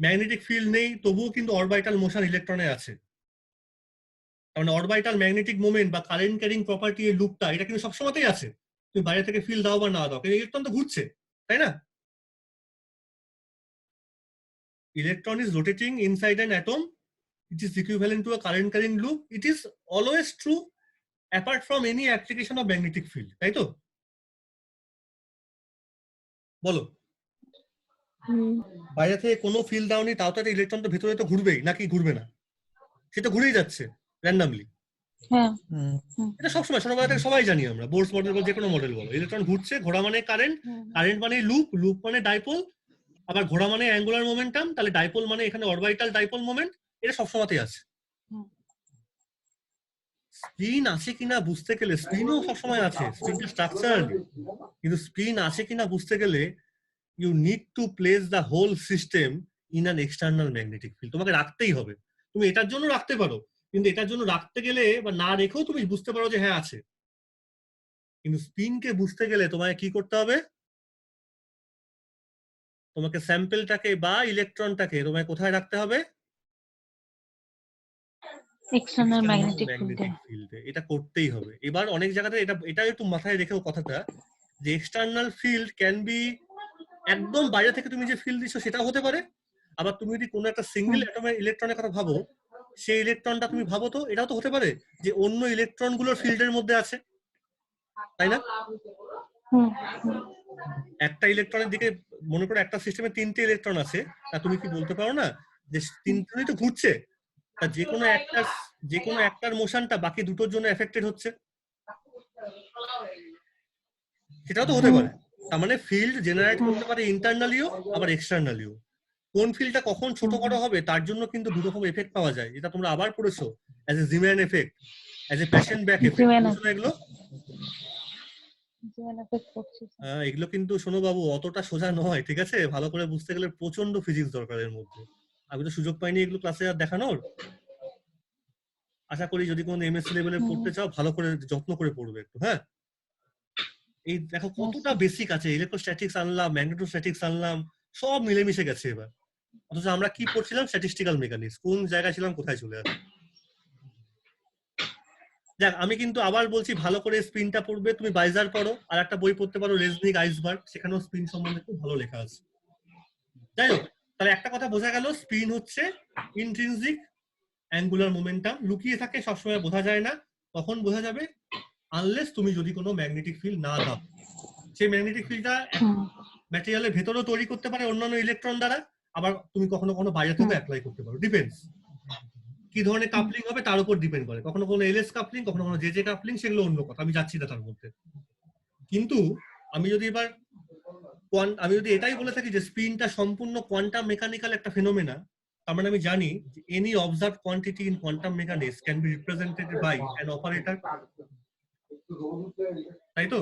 A: ম্যাগনেটিক ফিল্ড নেই তবুও কিন্তু অরবিটাল মোশন ইলেকট্রনে আছে, কারণ অরবিটাল ম্যাগনেটিক মোমেন্ট বা কারেন্ট ক্যারিং প্রপার্টি এর লুপটা এটা কিন্তু সবসময়তেই আছে, তুমি বাইরে থেকে ফিল্ড দাও বা না দাও, কিন্তু ইলেকট্রন তো ঘুরছে, তাই না? Electron is rotating inside an atom, it is equivalent to a current carrying loop. It is always true apart from any application of magnetic field, তাই তো? বলো বাইরে থেকে কোনো ফিল্ড দাওনি তাও তো একটা ইলেকট্রন তো ভেতরে তো ঘুরবেই, নাকি ঘুরবে না? সেটা ঘুরেই যাচ্ছে র্যান্ডামলি।
B: হ্যাঁ,
A: এটা সবসময় ছোটবেলা থেকে সবাই জানি আমরা, বোর্স মডেল বল যে কোনো মডেল বলো, ইলেকট্রন ঘুরছে, ঘোরা মানে কারেন্ট, কারেন্ট মানে লুপ, লুপ মানে ডাইপোল, আবার ঘোরা মানে অ্যাঙ্গুলার মোমেন্টাম, তাহলে ডাইপোল মানে এখানে অরবিটাল ডাইপোল মোমেন্ট, এটা সবসময়তেই আছে। স্পিন আছে কিনা বুঝতে গেলে, স্পিনও সবসময় আছে, স্পিনটা স্ট্রাকচারালি, কিন্তু স্পিন আছে কিনা বুঝতে গেলে you need to place the whole system in an external magnetic field, তোমাকে রাখতেই হবে। তুমি এটার জন্য রাখতে পারো, কিন্তু এটার জন্য রাখতে গেলে বা না রেখেও তুমি বুঝতে পারো যে হ্যাঁ আছে, কিন্তু স্পিনকে বুঝতে গেলে তোমাকে কি করতে হবে? তোমাকে স্যাম্পলটাকে বা ইলেকট্রনটাকে তোমাকে কোথায় রাখতে হবে?
B: এক্সটার্নাল ম্যাগনেটিক
A: ফিল্ডে। এটা করতেই হবে। এবার অনেক জায়গাতে এটা একটু মাথায় রেখেও কথাটা, যে এক্সটার্নাল ফিল্ড ক্যান বি একদম বাইরে থেকে তুমি যে ফিল্ড দিচ্ছ সেটাও হতে পারে, আবার তুমি যদি কোনো একটা সিঙ্গেল অ্যাটমের ইলেকট্রনের কথা ভাবো, সেই ইলেকট্রনটা তুমি ভাবো তো এটাও তো হতে পারে যে অন্য ইলেকট্রন গুলোর ফিল্ডের মধ্যে আছে, তাই না? একটা ইলেকট্রনের দিকে মনে করো একটা সিস্টেমে 3টে ইলেকট্রন আছে, তা তুমি কি বলতে পারো না যে 3টে তো ঘুরছে, তা যে কোনো একটার মোশনটা বাকি দুটোর জন্য এফেক্টেড হচ্ছে, সেটাও তো হতে পারে। তার মানে ফিল্ড জেনারেট করতে পারে ইন্টারনালিও আবার এক্সটার্নালিও। কোন ফিল্ডটা কখন ছোট বড় হবে তার জন্য কিন্তু দু রকম এফেক্ট পাওয়া যায়, যেটা তোমরা আবার পড়েছো, as a Zeeman effect, as a Paschen Back effect. এগুলো এগুলো কিন্তু শোনো বাবু অতটা সোজা নয়, ঠিক আছে? ভালো করে বুঝতে গেলে প্রচন্ড ফিজিক্স দরকার এর মধ্যে। আমি তো সুযোগ পাইনি এগুলো ক্লাসে আর দেখানোর। আশা করি যদি কোনো এমএসসি লেভেলে পড়তে চাও ভালো করে যত্ন করে পড়বে একটু, হ্যাঁ? এই দেখো কতটা বেসিক আছে, ইলেকট্রোস্ট্যাটিক্স আনলাম, ম্যাগনেটোস্ট্যাটিক্স আনলাম, সব মিলেমিশে গেছে এবার। অথচ আমরা কি পড়ছিলাম? Statistical mechanics. কোন জায়গায় ছিলাম, কোথায় চলে আসছে। দেখ আমি কিন্তু আবার বলছি ভালো করে স্পিনটা পড়বে, তুমি বাইজার পড়ো, আর একটা বই পড়তে পারো রেজনিক আইসবার্গ, সেখানেও স্পিন সম্বন্ধে খুব ভালো লেখা আছে। যাই হোক, তাহলে একটা কথা বোঝা গেল, স্পিন হচ্ছে ইন্ট্রিনসিক অ্যাঙ্গুলার মোমেন্টাম, লুকিয়ে থাকে, সবসময় বোঝা যায় না, তখন বোঝা যাবে আনলেস তুমি যদি কোনো ম্যাগনেটিক ফিল্ড না দাও। সেই ম্যাগনেটিক ফিল্ডটা ম্যাটেরিয়ালের ভেতরেও তৈরি করতে পারে অন্যান্য ইলেকট্রন দ্বারা, আবার তুমি কখনো কখনো বাইরে থেকে অ্যাপ্লাই করতে পারো, ডিপেন্ডস কি ধরনের কাপলিং হবে তার উপর ডিপেন্ড করে। কখনো কোনো এলএস কাপলিং, কখনো কোনো জেজে কাপলিং, সেগুলো অন্য কথা, আমি যাচ্ছি না তার মধ্যে। কিন্তু আমি যদি এটাই বলে থাকি যে স্পিনটা সম্পূর্ণ কোয়ান্টাম মেকানিক্যাল একটা ফেনোমেনা, তার মানে আমি জানি যে any observe quantity in quantum mechanics can be represented by an operator, তাই তো?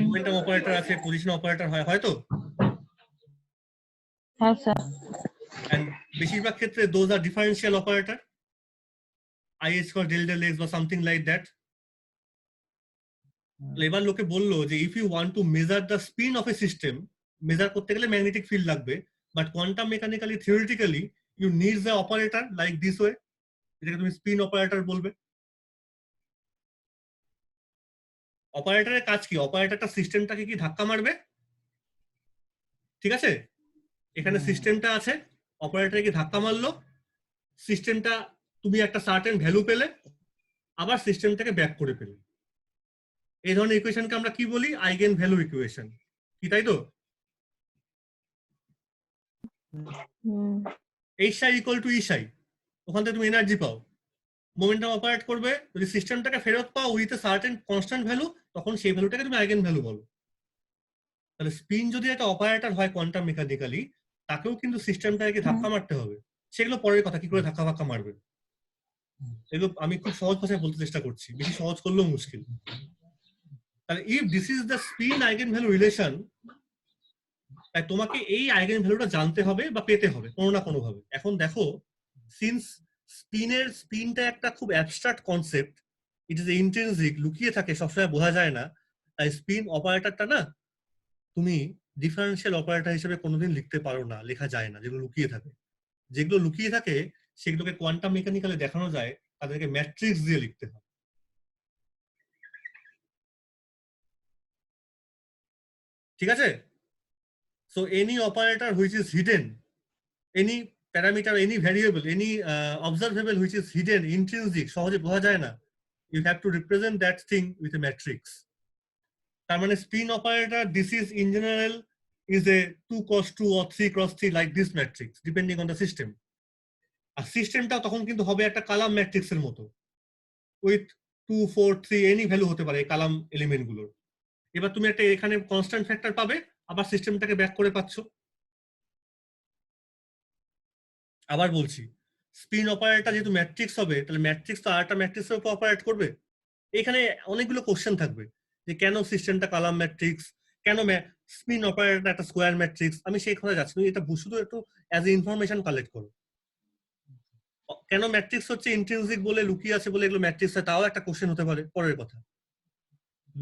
A: মোমেন্টাম অপারেটর আছে, পজিশন অপারেটর হয় হয়তো।
B: হ্যাঁ স্যার।
A: এন্ড বেশিরভাগ ক্ষেত্রে those are differential operator, is for del del x বা সামথিং লাইক দ্যাট। এবার লোকে বললো যে if you want to measure the spin of a system, measure করতে গেলে ম্যাগনেটিক ফিল্ড লাগবে, but quantum mechanically theoretically you need the operator like this way, এটাকে তুমি স্পিন অপারেটর বলবে। অপারেটরের কাজ কি? অপারেটরটা সিস্টেমটাকে কি ধাক্কা মারবে, ঠিক আছে? এখানে সিস্টেমটা আছে, অপারেটর কি ধাক্কা মারলো, সিস্টেমটা তুমি একটা সার্টেন ভ্যালু পেলে, আবার সিস্টেমটাকে ব্যাক করে পেলে। এই ধরনের ইকুয়েশনকে আমরা কি বলি? আইগেন ভ্যালু ইকুয়েশন, কি তাই তো? এইচ আই ইকুয়াল টু ই সাই, ওখান থেকে তুমি এনার্জি পাও, মোমেন্টাম অপারেট করবে, যদি সিস্টেমটাকে ফেরত পাও with a certain constant value, তখন সেই ভ্যালুটাকে তুমি আইগেন ভ্যালু বলো। তাহলে স্পিন যদি একটা অপারেটর হয় কোয়ান্টাম মেকানিক্যালি, তাকেও কিন্তু সিস্টেমটাকে ধাক্কা মারতে হবে। সেগুলো পরের কথা, কি করে ধাক্কা ফাক্কা মারবে, এগুলো আমি খুব সহজ ভাষায় বলতে চেষ্টা করছি, বেশি সহজ করলেও মুশকিল। তাহলে if this is the spin eigen value relation, তাই তোমাকে এই আইগেন ভ্যালুটা জানতে হবে বা পেতে হবে কোনো না কোনো ভাবে। এখন দেখো, সিন্স স্পিনটা একটা খুব abstract concept, it is intrinsic, লুকিয়ে থাকে, সবসময় বোঝা যায় না, তাই স্পিন অপারেটরটা না তুমি ডিফারেন্সিয়াল অপারেটর হিসেবে কোনোদিন লিখতে পারো না, লেখা যায় না। যেগুলো লুকিয়ে থাকে, যেগুলো লুকিয়ে থাকে সেগুলোকে কোয়ান্টাম মেকানিক্যালে দেখানো যায়, তাদেরকে ম্যাট্রিক্স দিয়ে লিখতে হয়। ঠিক আছে? So any operator which is hidden, any parameter, any variable, any observable which is hidden, intrinsic, সহজে বোঝা যায় না, you have to represent that thing with a matrix. তার মানে spin operator, this is in general is a 2 cross 2 or 3 cross 3 like this matrix depending on the system. আর সিস্টেমটা তখন কিন্তু হবে একটা কালাম ম্যাট্রিক্সের মতো, উইথ 2 4 3 এনি ভ্যালু হতে পারে এই কালাম এলিমেন্ট গুলোর। এবার তুমি একটা এখানে কনস্ট্যান্ট ফ্যাক্টর পাবে, আবার সিস্টেমটাকে ব্যাক করে পাচ্ছ। আবার বলছি, স্পিন অপারেটর যেহেতু ম্যাট্রিক্স হবে, তাহলে ম্যাট্রিক্স তো আরেকটা ম্যাট্রিক্সের উপর অপারেট করবে। এখানে অনেকগুলো কোশ্চেন থাকবে যে কেন সিস্টেমটা কালাম ম্যাট্রিক্স, কেন স্পিন অপারেটর একটা স্কোয়ার ম্যাট্রিক্স। আমি সেই কথা যাচ্ছি, তুমি এটা শুধু একটু অ্যাজ এ ইনফরমেশন কালেক্ট করো। কেন ম্যাট্রিক্স হচ্ছে ইন্ট্রিনসিক বলে, লুকিয়ে আছে বলে এগুলো ম্যাট্রিক্স হয়, তাও একটা কোশ্চেন হতে পারে। পরের কথা,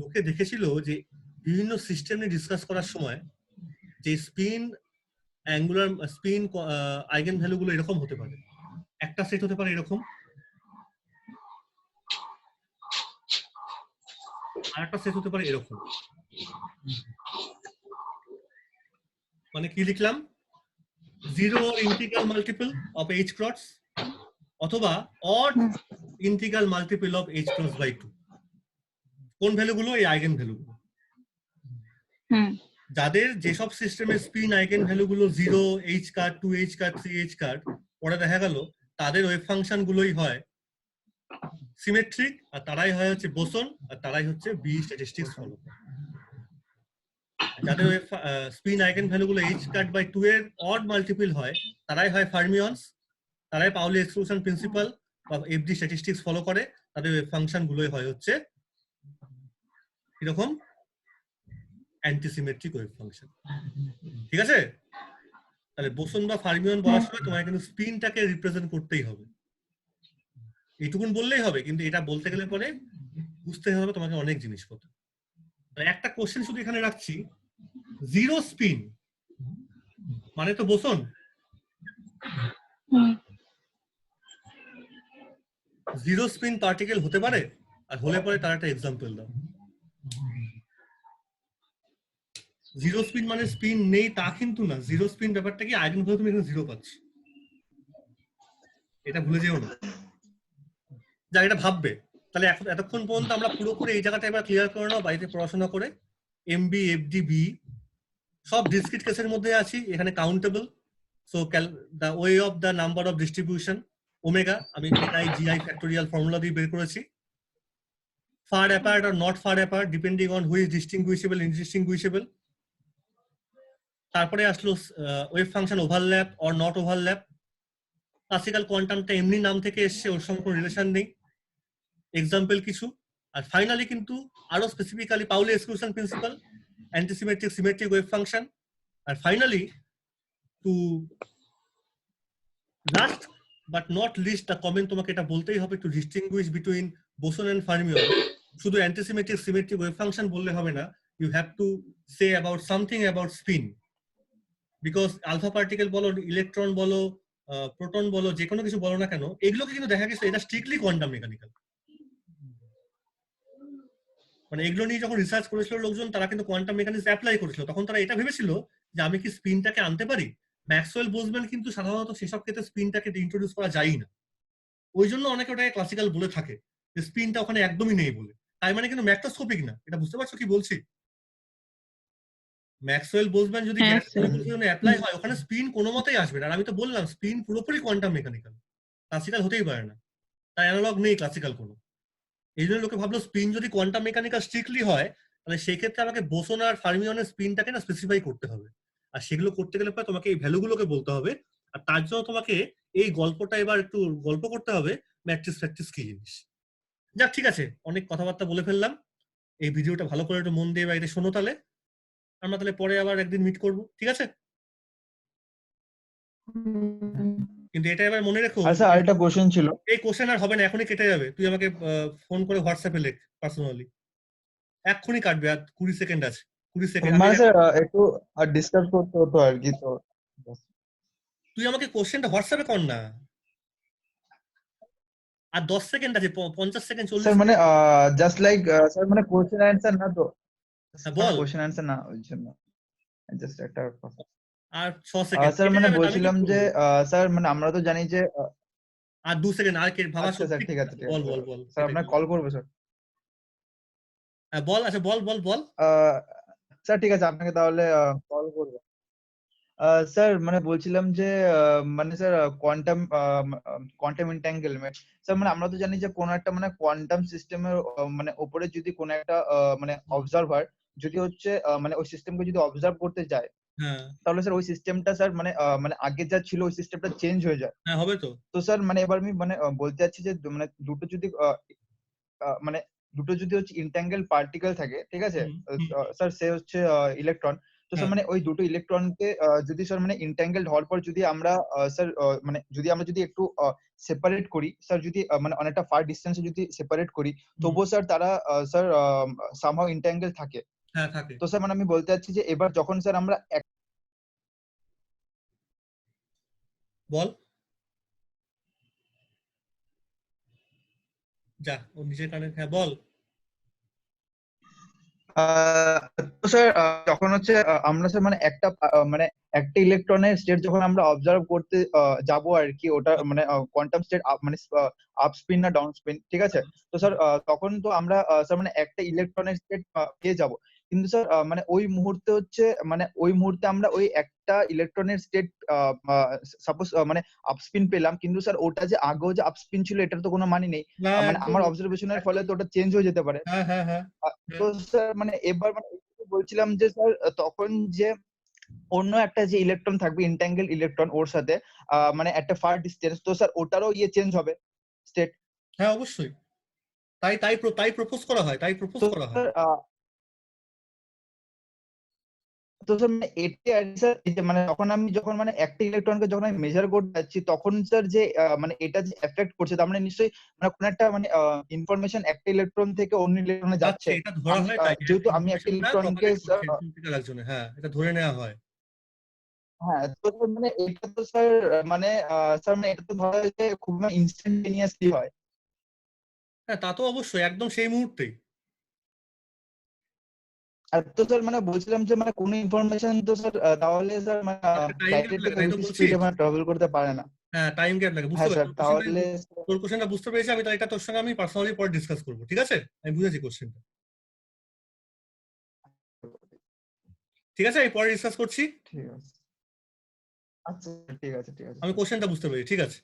A: লোকে দেখেছিল যে বিভিন্ন সিস্টেম নিয়ে ডিসকাস করার সময় যে spin angular spin eigen value গুলো এরকম হতে পারে, একটা সেট হতে পারে এরকম, আর একটা সেট হতে পারে এরকম। মানে কি লিখলাম, 0 integral multiple of h cross অথবা odd integral multiple of h cross by 2। কোন ভ্যালুগুলো? এই আইগেন ভ্যালুগুলো। যাদের যেসব সিস্টেমের স্পিন আইগেন ভ্যালুগুলো 0, h card, 2h card, 3h card, পরে দেখা গেল তাদের ওয়েভ ফাংশন গুলোই হয় সিমেট্রিক, আর তারাই হয় হচ্ছে বোসন, আর তারাই হচ্ছে বি স্ট্যাটিস্টিক্স ফলো। যাদের স্পিন আইগেন ভ্যালুগুলো h কার্ড বাই 2 এর অড মাল্টিপল হয়, তারাই হয় ফার্মিয়নস, তারাই পাউলি এক্সক্লুশন প্রিন্সিপাল বা এফডি স্ট্যাটিস্টিক্স ফলো করে, তাদের ওয়েভ ফাংশন গুলোই হয় হচ্ছে এরকম অ্যান্টিসিমেট্রিক ওয়েভ ফাংশন। ঠিক আছে? তাহলে বোসন বা ফার্মিয়ন বলার সময় তোমার কিন্তু স্পিনটাকে রিপ্রেজেন্ট করতেই হবে, এইটুকুন বললেই হবে। কিন্তু এটা বলতে গেলে পরে বুঝতে হবে তোমাকে অনেক জিনিসপত্র। একটা কোশ্চেন শুধু এখানে রাখছি, 0 স্পিন মানে তো বোসন। 0 স্পিন পার্টিকেল হতে পারে, আর হলে পরে তার একটা এক্সাম্পল দাও। 0 স্পিন মানে স্পিন নেই তা কিন্তু না, 0 স্পিন ব্যাপারটা কি, আইগেন ভ্যালু তুমি এখানে 0 পাচ্ছ, এটা ভুলে যেও না। যা এটা ভাববে। তাহলে এখন এতক্ষণ পর্যন্ত আমরা পুরোপুরি এই জায়গাটা এবার ক্লিয়ার করে নাও, বাড়িতে পড়াশোনা করে। এমবি, এফডি, বি সব ডিসক্রিট কেসের মধ্যে আছি, এখানে countable. So the way of the number of distribution omega, আমি এটাই জিআই ফ্যাক্টোরিয়াল ফর্মুলা দিয়ে বের করেছি। ফার অ্যাপার্ট আর not far apart depending on which distinguishable, indistinguishable. তারপরে আসলো wave function overlap or not overlap. Classical কোয়ান্টামটা এমনি নাম থেকে এসছে, ওর সঙ্গে কোনো রিলেশন নেই, এক্সাম্পল কিছু। আর ফাইনালি কিন্তু আরো specifically Pauli exclusion principle, antisymmetric, symmetric wave function. আর finally to last but not least the comment, তোমাকে এটা বলতেই হবে to distinguish between boson and fermion. শুধু অ্যান্টিসিমেট্রিক, সিমেট্রিক ওয়েভ ফাংশন বললে হবে না, you have to say about something about spin. Because alpha particle বলো, ইলেকট্রন বলো, প্রোটন বলো, যে কোনো কিছু বলো না কেন, এগুলোকে কিন্তু দেখা গেছে এটা স্ট্রিক্টলি কোয়ান্টাম মেকানিক্যাল। মানে এগুলো নিয়ে যখন রিসার্চ করেছিল লোকজন, তারা কিন্তু কোয়ান্টাম মেকানিক্স অ্যাপ্লাই করেছিল, তখন তারা এটা ভেবেছিল যে আমি কি স্পিনটাকে আনতে পারি। ম্যাক্সওয়েল বোসম্যান কিন্তু সাধারণত সেসব ক্ষেত্রে স্পিনটাকে ইন্ট্রোডিউস করা যায় না, ওই জন্য অনেকে ওটাকে ক্লাসিক্যাল বলে থাকে, যে স্পিনটা ওখানে একদমই নেই বলে। তাই মানে কিন্তু ম্যাক্রোস্কোপিক না, এটা বুঝতে পারছো কি বলছি? ম্যাক্সওয়েল বোসম্যান যদি অ্যাপ্লাই হয়, ওখানে স্পিন কোনো মতেই আসবে না। আর আমি তো বললাম স্পিন পুরোপুরি কোয়ান্টাম মেকানিক্যাল, ক্লাসিক্যাল হতেই পারে না, তাই অ্যানালগ নেই ক্লাসিক্যাল কোনো। এই জন্য লোকে ভাবলো স্পিন যদি কোয়ান্টাম মেকানিক্যাল স্ট্রিক্টলি হয়, তাহলে সেই ক্ষেত্রে আমাকে বোসন আর ফার্মিয়নের স্পিনটাকে না স্পেসিফাই করতে হবে, আর সেগুলো করতে গেলে পরে তোমাকে এই ভ্যালুগুলোকে বলতে হবে, আর তার জন্য তোমাকে এই গল্পটা এবার একটু গল্প করতে হবে ম্যাট্রিক্স ফ্যাট্রিক্স কি জিনিস। যাক ঠিক আছে, অনেক কথাবার্তা বলে ফেললাম। এই ভিডিওটা ভালো করে একটু মন দিয়ে বাড়িতে শোনো, তাহলে আমরা তাহলে পরে আবার একদিন মিট করব, ঠিক আছে? কিন্তু এটা এবার মনে রেখো,
C: আচ্ছা আরেকটা কোশ্চেন ছিল।
A: এই কোশ্চেন আর হবে না, এখনই কেটে যাবে। তুই আমাকে ফোন করে হোয়াটসঅ্যাপে লেখ পার্সোনালি, এক্ষুনি কাটবে, আর 20 সেকেন্ড আছে, 20 সেকেন্ড।
C: মানে স্যার একটু ডিসকাস করতে হতো আর কি, তো
A: তুই আমাকে কোশ্চেনটা হোয়াটসঅ্যাপে কর না, আর 10 সেকেন্ড আছে, 50 সেকেন্ড 40
C: স্যার মানে
A: সেকেন্ড।
C: জাস্ট লাইক স্যার মানে কোশ্চেন অ্যান্সার না তো,
A: হ্যাঁ, বল।
C: কোশ্চেন অ্যান্সার না, ওই জন্য জাস্ট একটা কথা।
A: আর 6 সেকেন্ড
C: স্যার
A: কেটে
C: মানে
A: যাবে, তো আমি কি
C: বলছিলাম যে
A: করবো?
C: স্যার মানে আমরা তো জানি যে
A: আর 2 সেকেন্ড আর ভাবা
C: আচ্ছা স্যার
A: সত্যি।
C: ঠিক আছে ঠিক
A: বল
C: আছে
A: বল বল,
C: স্যার, আপনাকে কল করবো স্যার।
A: হ্যাঁ বল, আচ্ছা বল বল বল।
C: স্যার ঠিক আছে, আপনাকে তাহলে কল করবো। স্যার মানে বলছিলাম যে মানে sir quantum quantum entanglement, sir মানে আমরা তো জানি যে কোন একটা মানে কোয়ান্টাম সিস্টেমের মানে উপরে যদি কোন একটা মানে অবজারভার যদি হচ্ছে মানে ওই সিস্টেমকে যদি অবজার্ভ করতে যায়,
A: হ্যাঁ
C: তাহলে স্যার ওই সিস্টেমটা স্যার মানে মানে আগে যা ছিল ওই সিস্টেমটা চেঞ্জ হয়ে যায়।
A: হ্যাঁ, হবে তো।
C: তো স্যার মানে এবার আমি মানে বলতে চাচ্ছি যে মানে দুটো যদি মানে দুটো যদি হচ্ছে ইন্ট্যাঙ্গেল পার্টিকেল থাকে, ঠিক আছে
A: হুম, হুম,
C: স্যার, সে হচ্ছে ইলেকট্রন। তো স্যার
A: হ্যাঁ
C: মানে ওই দুটো ইলেকট্রনকে যদি স্যার মানে ইন্ট্যাঙ্গেলড হওয়ার পর যদি আমরা স্যার মানে আমরা যদি একটু সেপারেট করি স্যার, যদি মানে অনেকটা ফার ডিস্টেন্সে যদি সেপারেট করি,
A: হুম,
C: তবুও স্যার তারা স্যার সামহাউ ইন্ট্যাঙ্গেল থাকে।
A: হ্যাঁ থাকে।
C: তো স্যার মানে আমি বলতে চাচ্ছি যে এবার যখন স্যার আমরা
A: বল, যা ও নিচের কানে, হ্যাঁ বল।
C: তো স্যার যখন হচ্ছে আমরা স্যার মানে মানে একটা ইলেকট্রনের স্টেট যখন আমরা অবজার্ভ করতে যাব আর কি, ওটা মানে কোয়ান্টাম স্টেট মানে আপ স্পিন না ডাউন স্পিন, ঠিক আছে। তো স্যার তখন তো আমরা স্যার মানে একটা ইলেকট্রনের স্টেট পেয়ে যাব, কিন্তু স্যার মানে ওই মুহূর্তে হচ্ছে মানে ওই মুহূর্তে আমরা ওই একটা ইলেকট্রনের স্টেট সাপোজ মানে আপস্পিন পেলাম, কিন্তু স্যার ওটা যে আগেও যে আপস্পিন ছিল এটার তো কোনো মানে নেই।
A: না
C: মানে
A: একদম,
C: আমার অবজারভেশনের ফলে
A: একদম।
C: তো ওটা চেঞ্জ হয়ে যেতে পারে।
A: হ্যাঁ হ্যাঁ হ্যাঁ
C: তো
A: হ্যাঁ।
C: স্যার মানে এবার মানে এইটুকু বলছিলাম যে স্যার তখন যে অন্য একটা যে ইলেকট্রন থাকবে ইন্ট্যাঙ্গেল ইলেকট্রন ওর সাথে মানে একটা ফার ডিস্টেন্স, তো স্যার ওটারও চেঞ্জ হবে স্টেট।
A: হ্যাঁ অবশ্যই, তাই তাই তাই প্রপোজ করা হয়, তাই প্রপোজ
C: তো
A: করা হয়।
C: স্যার তো স্যার মানে এটা আর কি স্যার, এই যে মানে যখন মানে একটা ইলেকট্রনকে যখন আমি মেজার করতে যাচ্ছি, তখন স্যার যে মানে এটা যে এফেক্ট করছে, তার মানে নিশ্চয়ই মানে কোন একটা মানে ইনফরমেশন একটা ইলেকট্রন থেকে অন্য ইলেকট্রনে
A: যাচ্ছে,
C: যাচ্ছে।
A: এটা ধরা
C: আমি
A: হয়, তাই
C: যেহেতু আমি একটা
A: ইনফরমেশনটা
C: ইলেকট্রনকে
A: প্রপাগেট
C: স্যার
A: করছে একজন থেকে আরেকজনে, হ্যাঁ এটা ধরে নেওয়া হয়।
C: হ্যাঁ, তো স্যার মানে এটা তো স্যার মানে স্যার মানে এটা তো ধরা হয় যে খুব ইনস্ট্যান্টেনিয়াসলি হয়।
A: হ্যাঁ তা তো অবশ্যই, একদম সেই মুহূর্তেই।
C: আর তো স্যার মানে বলছিলাম যে মানে কোনো ইনফরমেশন তো স্যার তাহলে স্যার মানে
A: একটা টাইম গ্যাপ
C: লাইটের
A: লাগে,
C: থেকে
A: তাই তো
C: বেশি
A: বলছি।
C: স্পিডে মানে ট্রাভেল করতে পারে না।
A: হ্যাঁ টাইম গ্যাপ লাগে, বুঝতে
C: হ্যাঁ
A: পারছি
C: স্যার, তাহলে
A: তোর কোশ্চেনটা বুঝতে পেরেছি আমি, তাই এটা তোর সঙ্গে আমি পার্সোনালি পরে ডিসকাস করবো, ঠিক আছে? আমি বুঝেছি কোশ্চেনটা, ঠিক আছে আমি পরে ডিসকাস করছি।
C: ঠিক আছে। আচ্ছা ঠিক আছে ঠিক আছে
A: আমি
C: স্যার।
A: কোশ্চেনটা বুঝতে পেরেছি, ঠিক আছে।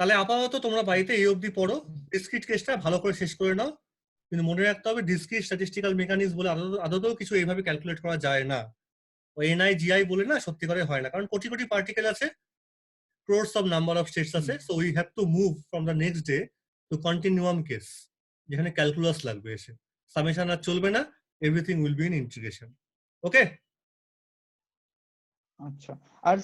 A: তাহলে আপাতত তোমরা বাড়িতে এই অবধি পড়ো, ডিসক্রিট কেসটা ভালো করে শেষ করে নাও। কিন্তু মনে রাখতে হবে ডিসক্রিট স্ট্যাটিস্টিক্যাল মেকানিজম বলে আদতেও কিছু এইভাবে ক্যালকুলেট করা যায় না। ও এনআই জিআই বলে না সত্যি করে হয় না, কারণ কোটি কোটি পার্টিকেল আছে, crores of number of states আছে, so we have to move from the next day to continuum case, যেখানে ক্যালকুলাস লাগবে এসে, সামেশন আর চলবে না, everything will be in integration. Okay.
C: আচ্ছা। আর